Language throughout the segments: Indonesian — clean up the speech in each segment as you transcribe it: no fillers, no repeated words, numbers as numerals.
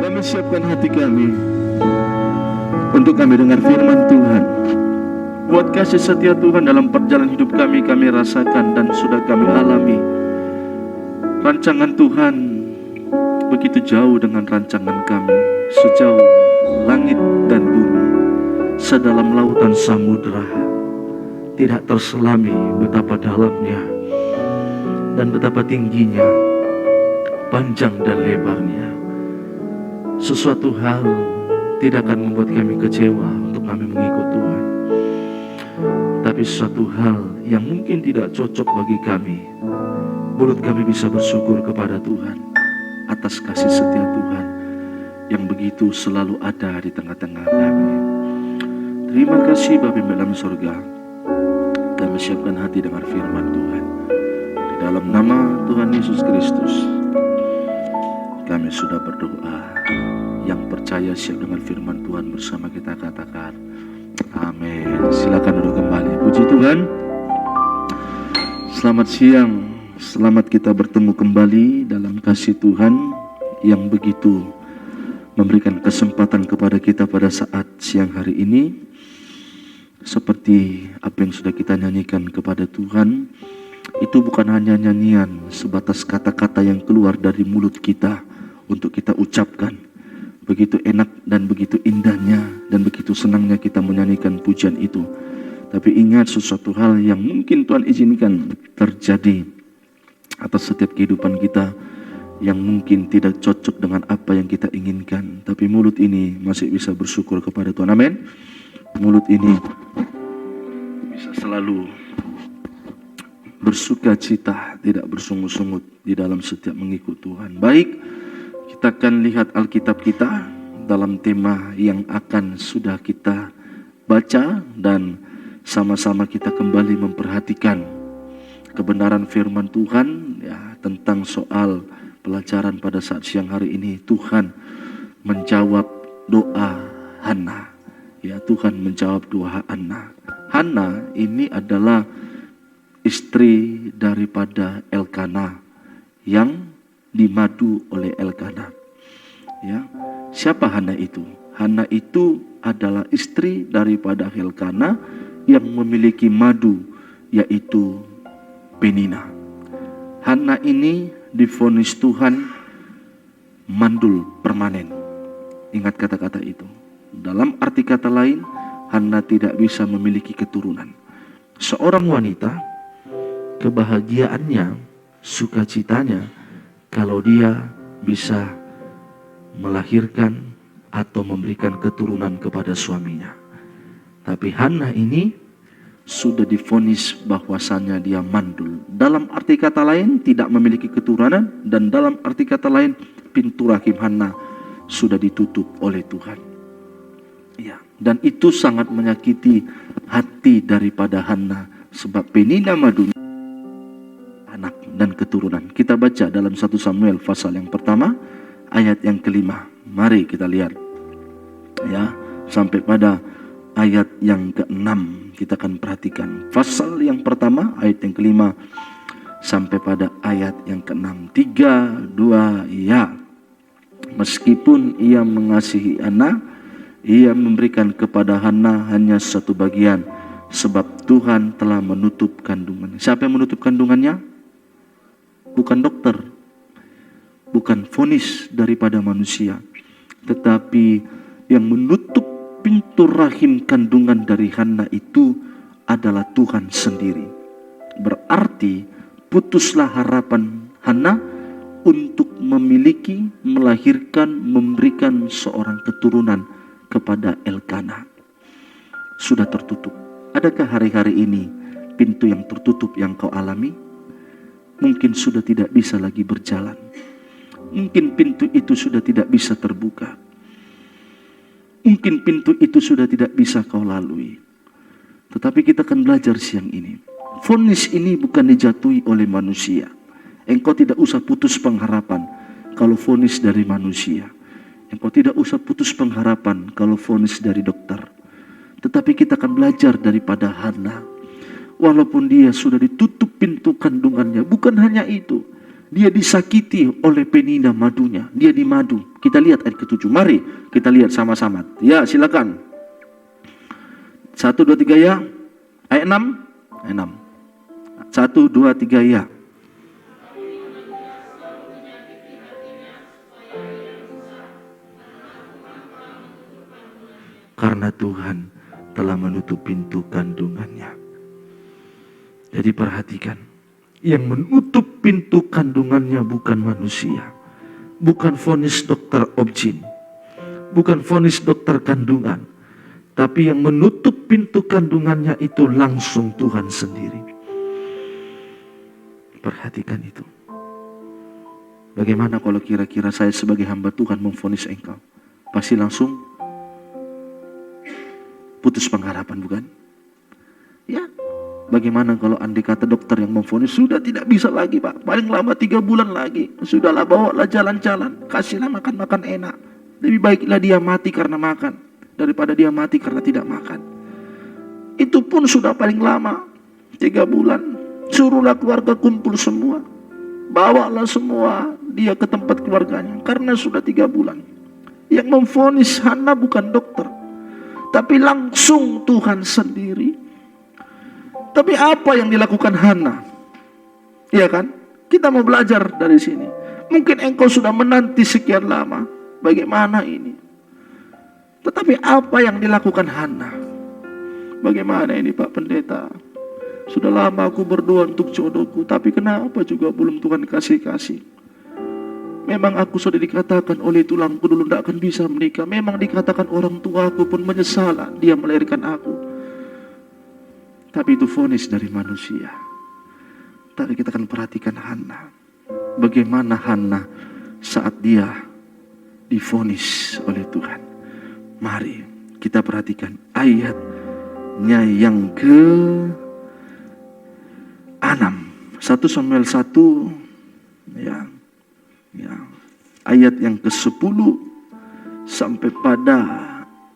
Kami siapkan hati kami untuk kami dengar firman Tuhan. Buat kasih setia Tuhan dalam perjalanan hidup kami rasakan dan sudah kami alami. Rancangan Tuhan begitu jauh dengan rancangan kami, sejauh langit dan bumi, sedalam lautan samudera. Tidak terselami betapa dalamnya dan betapa tingginya, panjang dan lebarnya. Sesuatu hal tidak akan membuat kami kecewa untuk kami mengikut Tuhan. Tapi sesuatu hal yang mungkin tidak cocok bagi kami, mulut kami bisa bersyukur kepada Tuhan atas kasih setia Tuhan yang begitu selalu ada di tengah-tengah kami. Terima kasih Bapa di dalam surga. Kami siapkan hati dengar firman Tuhan. Di dalam nama Tuhan Yesus Kristus kami sudah berdoa. Yang percaya siap dengan firman Tuhan bersama kita katakan amin. Silakan duduk kembali. Puji Tuhan. Selamat siang. Selamat kita bertemu kembali dalam kasih Tuhan yang begitu memberikan kesempatan kepada kita pada saat siang hari ini. Seperti apa yang sudah kita nyanyikan kepada Tuhan, itu bukan hanya nyanyian sebatas kata-kata yang keluar dari mulut kita untuk kita ucapkan. Begitu enak dan begitu indahnya dan begitu senangnya kita menyanyikan pujian itu. Tapi ingat sesuatu hal yang mungkin Tuhan izinkan terjadi atas setiap kehidupan kita yang mungkin tidak cocok dengan apa yang kita inginkan. Tapi mulut ini masih bisa bersyukur kepada Tuhan. Amin. Mulut ini bisa selalu bersuka cita, tidak bersungut-sungut di dalam setiap mengikut Tuhan. Baik, kita akan lihat Alkitab kita dalam tema yang akan sudah kita baca dan sama-sama kita kembali memperhatikan kebenaran firman Tuhan ya, tentang soal pelajaran pada saat siang hari ini. Tuhan menjawab doa Hana. Ya, Tuhan menjawab doa Hana. Hana ini adalah istri daripada Elkana yang dimadu oleh Elkana. Ya, siapa Hana itu? Hana itu adalah istri daripada Elkana yang memiliki madu, yaitu Penina. Hana ini divonis Tuhan mandul permanen. Ingat kata-kata itu. Dalam arti kata lain, Hana tidak bisa memiliki keturunan. Seorang wanita, kebahagiaannya, sukacitanya, kalau dia bisa melahirkan atau memberikan keturunan kepada suaminya. Tapi Hana ini sudah divonis bahwasannya dia mandul. Dalam arti kata lain, tidak memiliki keturunan, dan dalam arti kata lain, pintu rahim Hana sudah ditutup oleh Tuhan. Ya, dan itu sangat menyakiti hati daripada Hana, sebab Penina madu anak dan keturunan. Kita baca dalam 1 Samuel pasal yang pertama ayat yang kelima. Mari kita lihat ya, sampai pada ayat yang ke-6 kita akan perhatikan. Pasal yang pertama ayat yang kelima sampai pada ayat yang ke-6. 3, 2, ya. Meskipun ia mengasihi Hana, ia memberikan kepada Hana hanya satu bagian, sebab Tuhan telah menutup kandungannya. Siapa yang menutup kandungannya? Bukan dokter, bukan vonis daripada manusia, tetapi yang menutup pintu rahim kandungan dari Hana itu adalah Tuhan sendiri. Berarti putuslah harapan Hana untuk memiliki, melahirkan, memberikan seorang keturunan kepada Elkana. Sudah tertutup. Adakah hari-hari ini pintu yang tertutup yang kau alami? Mungkin sudah tidak bisa lagi berjalan. Mungkin pintu itu sudah tidak bisa terbuka. Mungkin pintu itu sudah tidak bisa kau lalui. Tetapi kita akan belajar siang ini. Vonis ini bukan dijatuhi oleh manusia. Engkau tidak usah putus pengharapan kalau vonis dari manusia. Engkau tidak usah putus pengharapan kalau vonis dari dokter. Tetapi kita akan belajar daripada Hana. Walaupun dia sudah ditutup pintu kandungannya, bukan hanya itu. Dia disakiti oleh penina madunya. Dia dimadu. Kita lihat ayat ke-7. Mari kita lihat sama-sama. Ya, silakan. 1, 2, 3 ya. Ayat 6. Ayat 6. 1, 2, 3 ya. Karena Tuhan telah menutup pintu kandungannya. Jadi perhatikan, yang menutup pintu kandungannya bukan manusia, bukan vonis dokter objin, bukan vonis dokter kandungan, tapi yang menutup pintu kandungannya itu langsung Tuhan sendiri. Perhatikan itu. Bagaimana kalau kira-kira saya sebagai hamba Tuhan memvonis engkau? Pasti langsung putus pengharapan, bukan? Ya. Bagaimana kalau andai kata dokter yang memvonis sudah tidak bisa lagi, Pak, paling lama 3 bulan lagi, sudahlah, bawalah jalan-jalan, kasihlah makan-makan enak, lebih baiklah dia mati karena makan daripada dia mati karena tidak makan. Itu pun sudah paling lama 3 bulan. Suruhlah keluarga kumpul semua, bawalah semua dia ke tempat keluarganya karena sudah 3 bulan. Yang memvonis Hana bukan dokter, tapi langsung Tuhan sendiri. Tapi apa yang dilakukan Hana? Iya kan? Kita mau belajar dari sini. Mungkin engkau sudah menanti sekian lama. Bagaimana ini? Tetapi apa yang dilakukan Hana? Bagaimana ini Pak Pendeta? Sudah lama aku berdoa untuk jodohku, tapi kenapa juga belum Tuhan kasih-kasih? Memang aku sudah dikatakan oleh tulangku dulu tidak akan bisa menikah. Memang dikatakan orang tuaku pun menyesal dia melahirkan aku. Tapi itu vonis dari manusia. Tapi kita akan perhatikan Hana. Bagaimana Hana saat dia divonis oleh Tuhan. Mari kita perhatikan ayatnya yang ke-6. 1 Samuel 1 ya. Ayat yang ke-10 sampai pada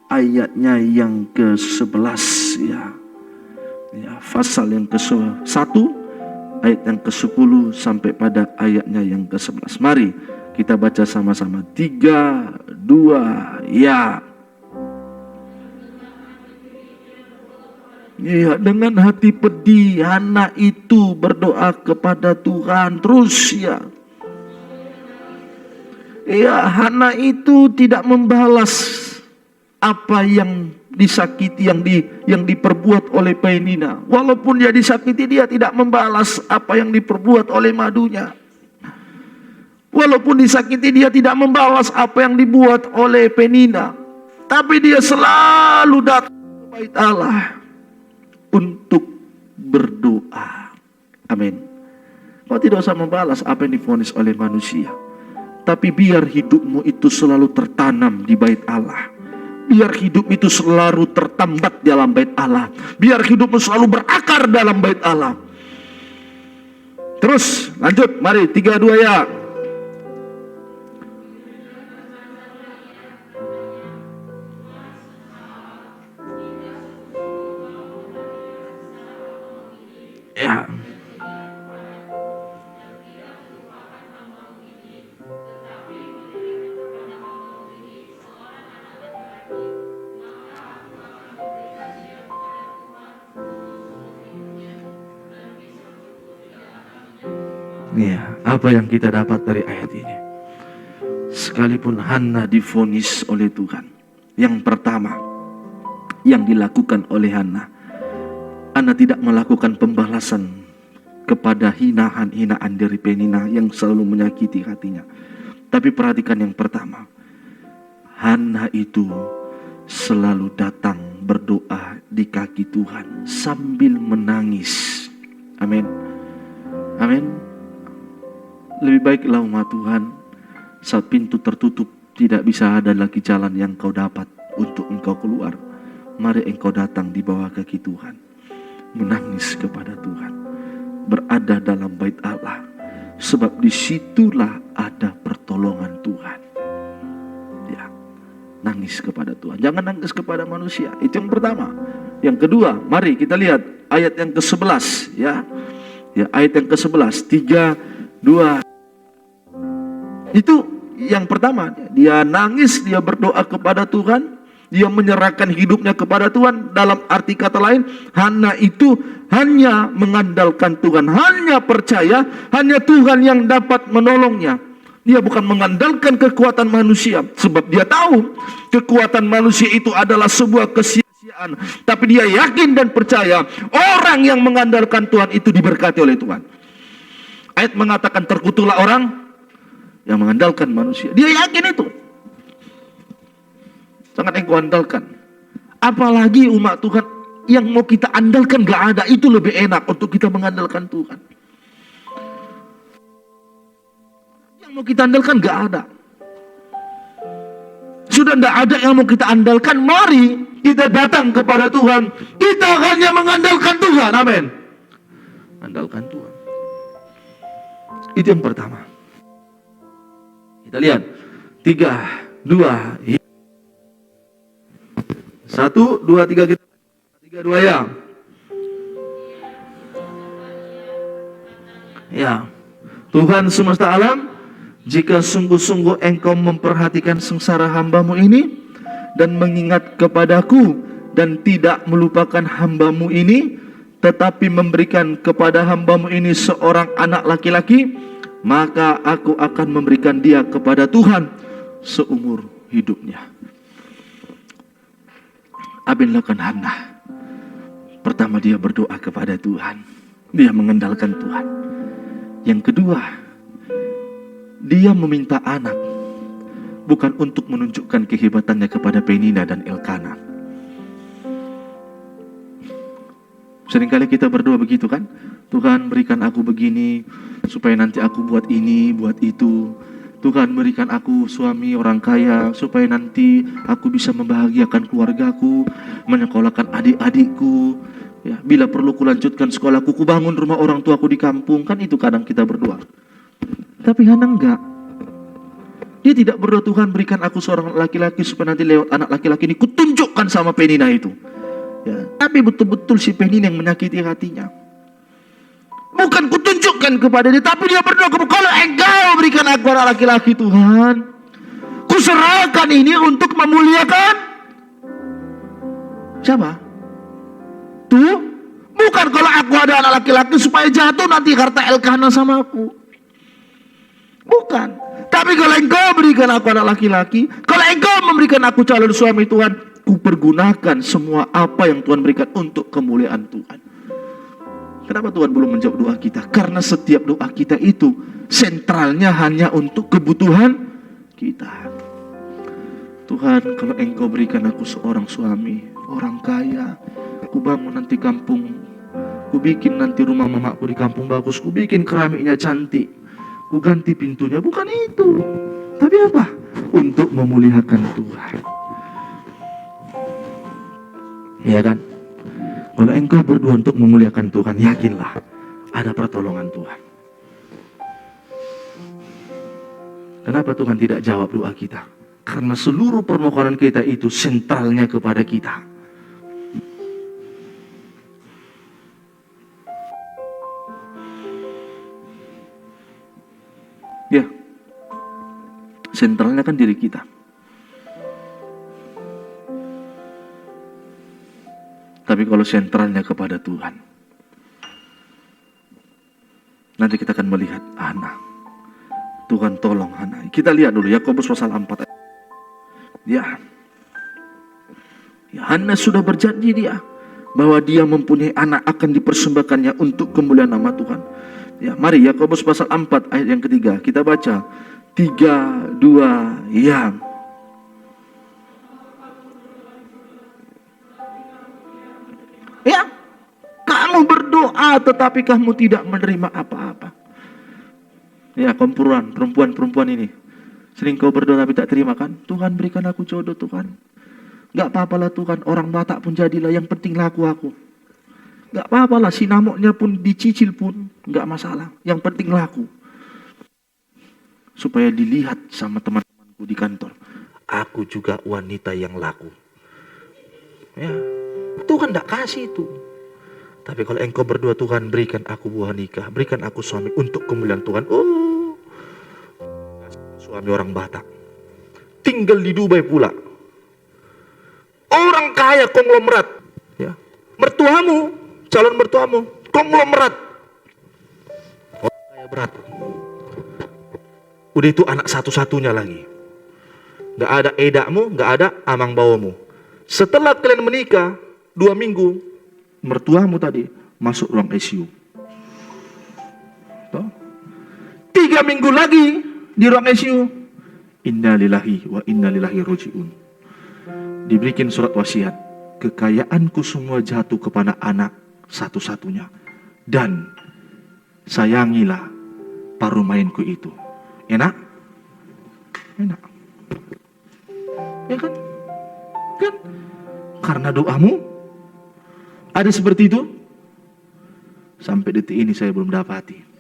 ayatnya yang ke-11 ya. Pasal yang ke-1 ayat yang ke-10 sampai pada ayatnya yang ke-11. Mari kita baca sama-sama. 3, 2 ya. Ya, dengan hati pedih Hana itu berdoa kepada Tuhan terus ya. Ya, Hana itu tidak membalas apa yang disakiti, yang diperbuat oleh Penina. Walaupun dia disakiti, dia tidak membalas apa yang diperbuat oleh madunya. Walaupun disakiti, dia tidak membalas apa yang dibuat oleh Penina. Tapi dia selalu datang ke bait Allah untuk berdoa. Amin. Kau tidak usah membalas apa yang divonis oleh manusia, tapi biar hidupmu itu selalu tertanam di bait Allah. Biar hidup itu selalu tertambat dalam bait Allah. Biar hidupmu selalu berakar dalam bait Allah. Terus lanjut, mari 3, 2 ya. Ya. Ya, apa yang kita dapat dari ayat ini? Sekalipun Hana divonis oleh Tuhan, yang pertama yang dilakukan oleh Hana tidak melakukan pembalasan kepada hinaan-hinaan dari Penina yang selalu menyakiti hatinya. Tapi perhatikan yang pertama, Hana itu selalu datang berdoa di kaki Tuhan sambil menangis. Amin. Amin. Lebih baiklah umat Tuhan, saat pintu tertutup tidak bisa ada lagi jalan yang kau dapat untuk engkau keluar. Mari engkau datang di bawah kaki Tuhan, menangis kepada Tuhan, berada dalam bait Allah, sebab disitulah ada pertolongan Tuhan. Ya, nangis kepada Tuhan, jangan nangis kepada manusia. Itu yang pertama. Yang kedua, mari kita lihat ayat yang ke-11 ya. Ya, ayat yang ke-11. 3, 2 Itu yang pertama. Dia nangis, dia berdoa kepada Tuhan, dia menyerahkan hidupnya kepada Tuhan. Dalam arti kata lain, Hana itu hanya mengandalkan Tuhan, hanya percaya, hanya Tuhan yang dapat menolongnya. Dia bukan mengandalkan kekuatan manusia, sebab dia tahu kekuatan manusia itu adalah sebuah kesia-siaan. Tapi dia yakin dan percaya orang yang mengandalkan Tuhan itu diberkati oleh Tuhan. Ayat mengatakan terkutuklah orang yang mengandalkan manusia. Dia yakin itu. Sangat engkau andalkan. Apalagi umat Tuhan yang mau kita andalkan gak ada. Itu lebih enak untuk kita mengandalkan Tuhan. Yang mau kita andalkan gak ada. Sudah gak ada yang mau kita andalkan. Mari kita datang kepada Tuhan. Kita hanya mengandalkan Tuhan. Amin. Andalkan Tuhan. Itu yang pertama. Kita lihat. 3, 2, 1, 2, 3, kita 3, 2 ya. Ya. Tuhan semesta alam, jika sungguh-sungguh engkau memperhatikan sengsara hamba-Mu ini dan mengingat kepadaku dan tidak melupakan hamba-Mu ini, tetapi memberikan kepada hamba-Mu ini seorang anak laki-laki, maka aku akan memberikan dia kepada Tuhan seumur hidupnya. Abin lakukan Hana. Pertama dia berdoa kepada Tuhan. Dia mengandalkan Tuhan. Yang kedua, dia meminta anak. Bukan untuk menunjukkan kehebatannya kepada Penina dan Elkana. Seringkali kita berdoa begitu kan? Tuhan berikan aku begini, supaya nanti aku buat ini, buat itu. Tuhan berikan aku suami orang kaya, supaya nanti aku bisa membahagiakan keluargaku, menyekolahkan adik-adikku. Ya, bila perlu kulanjutkan sekolahku, kubangun rumah orang tuaku di kampung. Kan itu kadang kita berdoa. Tapi Hana enggak. Dia tidak berdoa, Tuhan berikan aku seorang laki-laki, supaya nanti lewat anak laki-laki ini kutunjukkan sama Penina itu. Ya, tapi betul-betul si Penina yang menyakiti hatinya. Bukan kutunjukkan kepada dia, tapi dia berdoa, kalau engkau berikan aku anak laki-laki Tuhan, kuserahkan ini untuk memuliakan siapa? Tuh, bukan kalau aku ada anak laki-laki supaya jatuh nanti harta Elkana sama aku. Bukan. Tapi kalau engkau berikan aku anak laki-laki, kalau engkau memberikan aku calon suami Tuhan, kupergunakan semua apa yang Tuhan berikan untuk kemuliaan Tuhan. Kenapa Tuhan belum menjawab doa kita? Karena setiap doa kita itu sentralnya hanya untuk kebutuhan kita. Tuhan, kalau engkau berikan aku seorang suami, orang kaya, aku bangun nanti kampung, ku bikin nanti rumah mamaku di kampung bagus, ku bikin keramiknya cantik, ku ganti pintunya. Bukan itu. Tapi apa? Untuk memuliakan Tuhan. Ya kan? Kalau engkau berdoa untuk memuliakan Tuhan, yakinlah ada pertolongan Tuhan. Kenapa Tuhan tidak jawab doa kita? Karena seluruh permohonan kita itu sentralnya kepada kita. Ya, sentralnya kan diri kita. Tapi kalau sentralnya kepada Tuhan, nanti kita akan melihat Hana. Tuhan tolong Hana. Kita lihat dulu Yakobus pasal 4. Ya, Hana sudah berjanji dia bahwa dia mempunyai anak akan dipersembahkannya untuk kemuliaan nama Tuhan. Ya, mari Yakobus pasal 4 ayat yang ketiga kita baca. 3, 2, ya. Ya, kamu berdoa tetapi kamu tidak menerima apa-apa. Ya, perempuan ini. Sering kau berdoa tapi tak terima kan? Tuhan berikan aku jodoh Tuhan. Gak apa-apalah Tuhan, orang Batak pun jadilah, yang penting laku aku. Gak apa-apalah, sinamoknya pun dicicil pun gak masalah. Yang penting laku. Supaya dilihat sama teman-temanku di kantor, aku juga wanita yang laku. Ya, Tuhan tidak kasih itu. Tapi kalau engkau berdoa, Tuhan berikan aku buah nikah, berikan aku suami untuk kemuliaan Tuhan. Oh, suami orang Batak. Tinggal di Dubai pula. Orang kaya konglomerat. Ya. Mertuamu, calon mertuamu, konglomerat. Orang kaya berat. Udah itu anak satu-satunya lagi. Gak ada edakmu, gak ada amang bawamu. Setelah kalian menikah 2 minggu, mertuamu tadi masuk ruang ICU. 3 minggu lagi di ruang ICU. Inna lillahi wa inna ilaihi raji'un. Diberikan surat wasiat. Kekayaanku semua jatuh kepada anak satu-satunya. Dan sayangilah paruh mainku itu. Enak? Enak. Ya kan? Kan? Karena doamu ada seperti itu. Sampai detik ini saya belum dapati.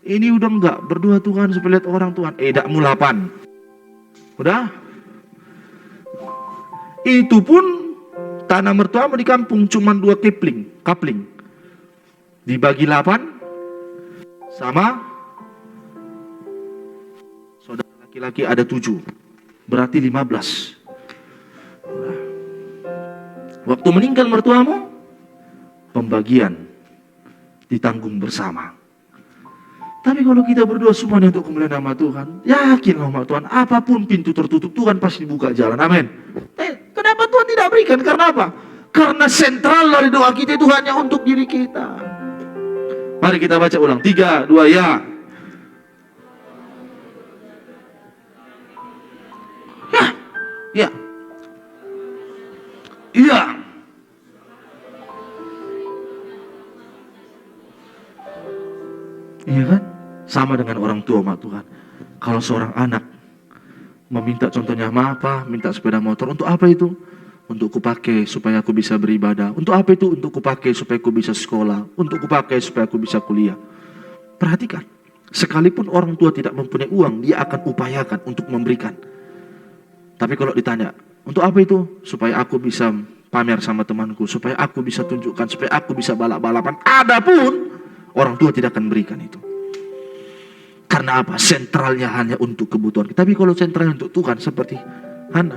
Ini udah enggak berdoa Tuhan supaya lihat orang Tuhan. Edakmu 8. Udah? Itu pun tanah mertuamu di kampung cuma 2 kapling. Dibagi 8 sama saudara laki-laki ada 7. Berarti 15. Waktu meninggal mertuamu, pembagian ditanggung bersama. Tapi kalau kita berdoa semuanya untuk kemuliaan nama Tuhan, yakinlah nama Tuhan, apapun pintu tertutup, Tuhan pasti buka jalan. Amin. Kenapa Tuhan tidak berikan? Karena apa? Karena sentral dari doa kita itu hanya untuk diri kita. Mari kita baca ulang. 3, 2, ya. Ya. Ya. Iya. Iya kan? Sama dengan orang tua sama Tuhan. Kalau seorang anak meminta contohnya apa? Minta sepeda motor. Untuk apa itu? Untuk kupakai supaya aku bisa beribadah. Untuk apa itu? Untuk kupakai supaya aku bisa sekolah. Untuk kupakai supaya aku bisa kuliah. Perhatikan. Sekalipun orang tua tidak mempunyai uang, dia akan upayakan untuk memberikan. Tapi kalau ditanya, untuk apa itu? Supaya aku bisa pamer sama temanku. Supaya aku bisa tunjukkan. Supaya aku bisa balap-balapan. Adapun orang tua tidak akan berikan itu. Karena apa? Sentralnya hanya untuk kebutuhan kita. Tapi kalau sentralnya untuk Tuhan seperti Hana,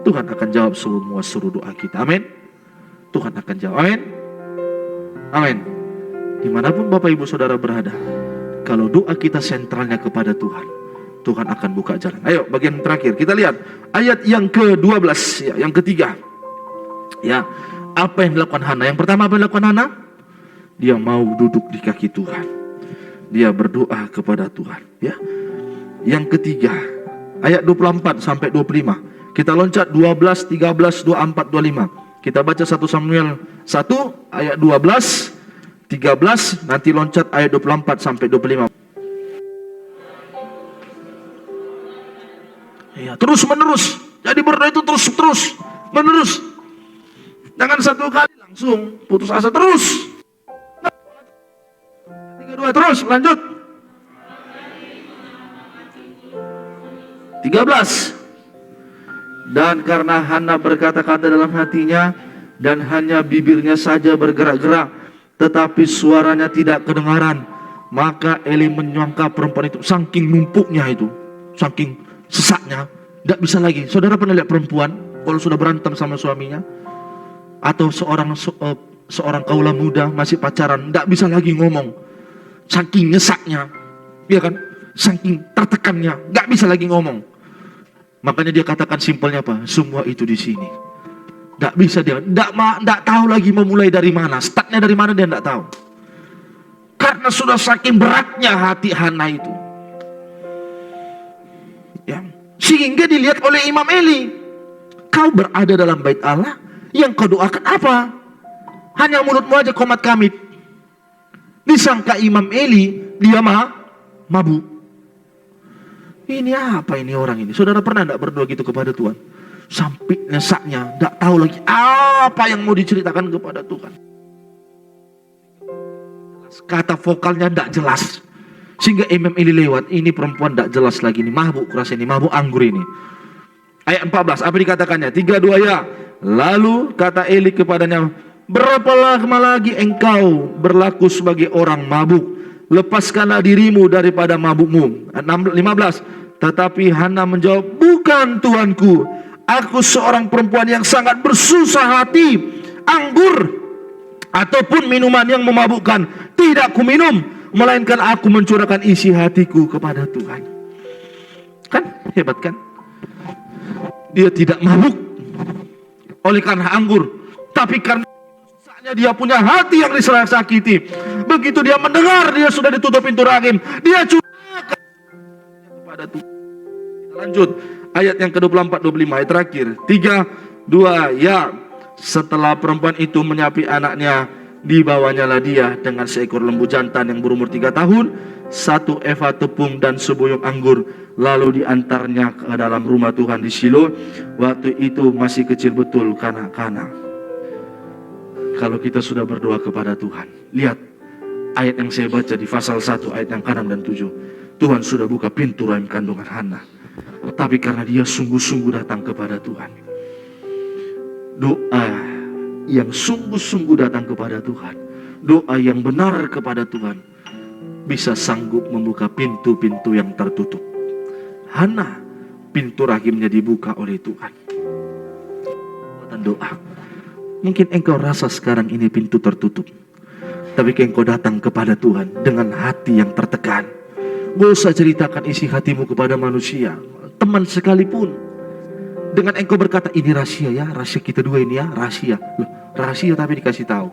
Tuhan akan jawab semua seluruh doa kita. Amin. Tuhan akan jawab. Amin. Amin. Dimanapun Bapak Ibu Saudara berada, kalau doa kita sentralnya kepada Tuhan, Tuhan akan buka jalan. Ayo bagian terakhir kita lihat ayat yang ke-12 ya, yang ketiga. Ya, apa yang dilakukan Hana? Yang pertama apa yang dilakukan Hana? Dia mau duduk di kaki Tuhan. Dia berdoa kepada Tuhan, ya. Yang ketiga, ayat 24 sampai 25. Kita loncat 12, 13, 24, 25. Kita baca 1 Samuel 1 ayat 12, 13, nanti loncat ayat 24 sampai 25. Ya, terus menerus. Jadi berdoa itu terus menerus. Jangan satu kali langsung putus asa terus. 3, 2, terus lanjut. 13. Dan karena Hana berkata-kata dalam hatinya dan hanya bibirnya saja bergerak-gerak, tetapi suaranya tidak kedengaran, maka Eli menyangka perempuan itu saking numpuknya itu, saking sesaknya, tidak bisa lagi. Saudara pernah lihat perempuan kalau sudah berantem sama suaminya, atau seorang kaula muda masih pacaran, tidak bisa lagi ngomong, saking nyesaknya, ya kan? Saking tertekannya, nggak bisa lagi ngomong. Makanya dia katakan simpelnya apa? Semua itu di sini. Nggak bisa dia, nggak tahu lagi memulai dari mana, startnya dari mana dia nggak tahu. Karena sudah saking beratnya hati Hana itu. Ya. Sehingga dilihat oleh Imam Eli, kau berada dalam bait Allah, yang kau doakan apa? Hanya mulutmu aja komat kamit. Disangka Imam Eli dia mabuk. Ini apa ini orang ini? Saudara pernah tidak berdoa gitu kepada Tuhan? Sampai nyesaknya, tidak tahu lagi apa yang mau diceritakan kepada Tuhan. Kata vokalnya tidak jelas. Sehingga Imam Eli lewat, ini perempuan tidak jelas lagi. Ini mabuk, kurasa ini mabuk anggur ini. Ayat 14, apa dikatakannya? 3, 2 ya. Lalu kata Eli kepadanya, berapa lama lagi engkau berlaku sebagai orang mabuk? Lepaskanlah dirimu daripada mabukmu. 15. Tetapi Hana menjawab, bukan tuanku, aku seorang perempuan yang sangat bersusah hati. Anggur ataupun minuman yang memabukkan tidak kuminum, melainkan aku mencurahkan isi hatiku kepada Tuhan. Kan hebat kan? Dia tidak mabuk oleh karena anggur, tapi karena dia punya hati yang disakiti. Begitu dia mendengar dia sudah ditutup pintu rahim, dia curahkan kepada Tuhan. Kita lanjut ayat yang ke-24-25, ayat terakhir. 3, 2, ya. Setelah perempuan itu menyapi anaknya, dibawanyalah dia dengan seekor lembu jantan yang berumur 3 tahun, 1 eva tepung dan sebuyung anggur, lalu diantarnya ke dalam rumah Tuhan di Shilo. Waktu itu masih kecil betul kanak-kanak. Kalau kita sudah berdoa kepada Tuhan, lihat ayat yang saya baca di pasal 1 ayat yang ke-6 dan 7. Tuhan sudah buka pintu rahim kandungan Hana, tapi karena dia sungguh-sungguh datang kepada Tuhan, doa yang sungguh-sungguh datang kepada Tuhan, doa yang benar kepada Tuhan, bisa sanggup membuka pintu-pintu yang tertutup. Hana, pintu rahimnya dibuka oleh Tuhan. Dan doa, mungkin engkau rasa sekarang ini pintu tertutup, tapi engkau datang kepada Tuhan dengan hati yang tertekan. Gak usah ceritakan isi hatimu kepada manusia, teman sekalipun. Dengan engkau berkata, ini rahasia ya, rahasia kita dua ini ya, rahasia. Loh, rahasia tapi dikasih tahu.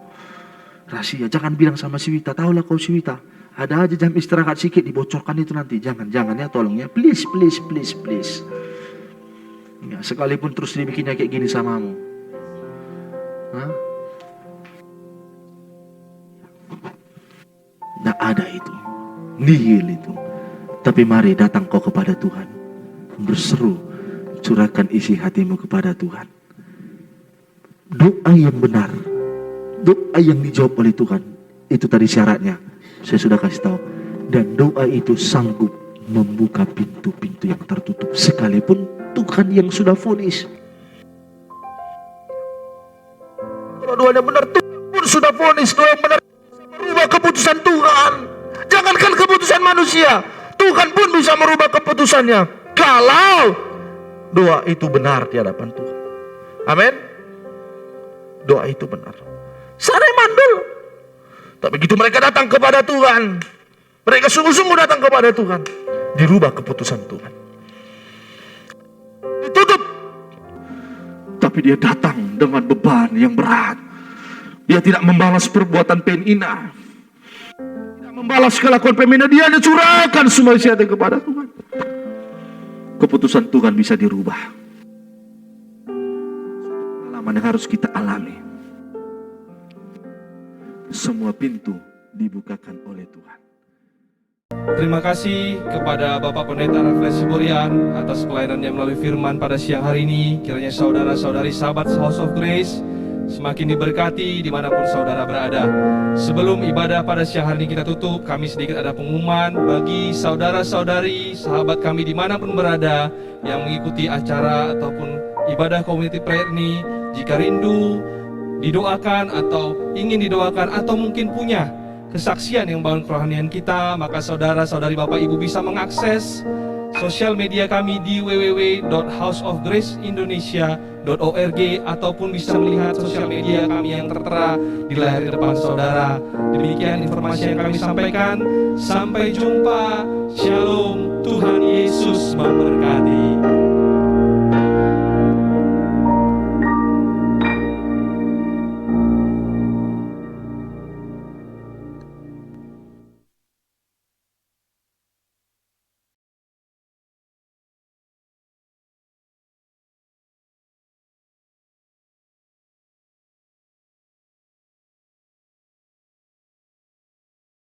Rahasia, jangan bilang sama si Wita, tahulah kau si Wita, ada aja jam istirahat sedikit dibocorkan itu nanti. Jangan ya, tolong ya, please. Ya, sekalipun terus dibikinnya kayak gini samamu. Hah? Nggak ada itu, nihil itu. Tapi mari datang kau kepada Tuhan, berseru, curahkan isi hatimu kepada Tuhan. Doa yang benar, doa yang dijawab oleh Tuhan, itu tadi syaratnya, saya sudah kasih tahu. Dan doa itu sanggup membuka pintu-pintu yang tertutup, sekalipun Tuhan yang sudah vonis. Kalau doanya benar, Tuhan pun sudah vonis. Doa yang benar merubah keputusan Tuhan. Jangankan keputusan manusia, Tuhan pun bisa merubah keputusannya kalau doa itu benar di hadapan Tuhan. Amin. Doa itu benar. Sarai mandul. Tapi begitu mereka datang kepada Tuhan, mereka sungguh-sungguh datang kepada Tuhan, dirubah keputusan Tuhan. Ditutup. Tapi dia datang dengan beban yang berat. Dia tidak membalas perbuatan penina, tidak membalas kelakuan pemina. Dia curahkan semua isi hati kepada Tuhan. Keputusan Tuhan bisa dirubah. Pengalaman yang harus kita alami. Semua pintu dibukakan oleh Tuhan. Terima kasih kepada Bapak Pendeta Rafael Siborian atas pelayanannya melalui firman pada siang hari ini. Kiranya saudara-saudari sahabat House of Grace semakin diberkati dimanapun saudara berada. Sebelum ibadah pada siang hari ini kita tutup, kami sedikit ada pengumuman bagi saudara-saudari sahabat kami dimanapun berada yang mengikuti acara ataupun ibadah community prayer ini. Jika rindu didoakan atau ingin didoakan atau mungkin punya kesaksian yang membangun kerohanian kita, maka saudara-saudari Bapak Ibu bisa mengakses sosial media kami di www.houseofgraceindonesia.org ataupun bisa melihat sosial media kami yang tertera di layar depan saudara. Demikian informasi yang kami sampaikan. Sampai jumpa. Shalom. Tuhan Yesus memberkati.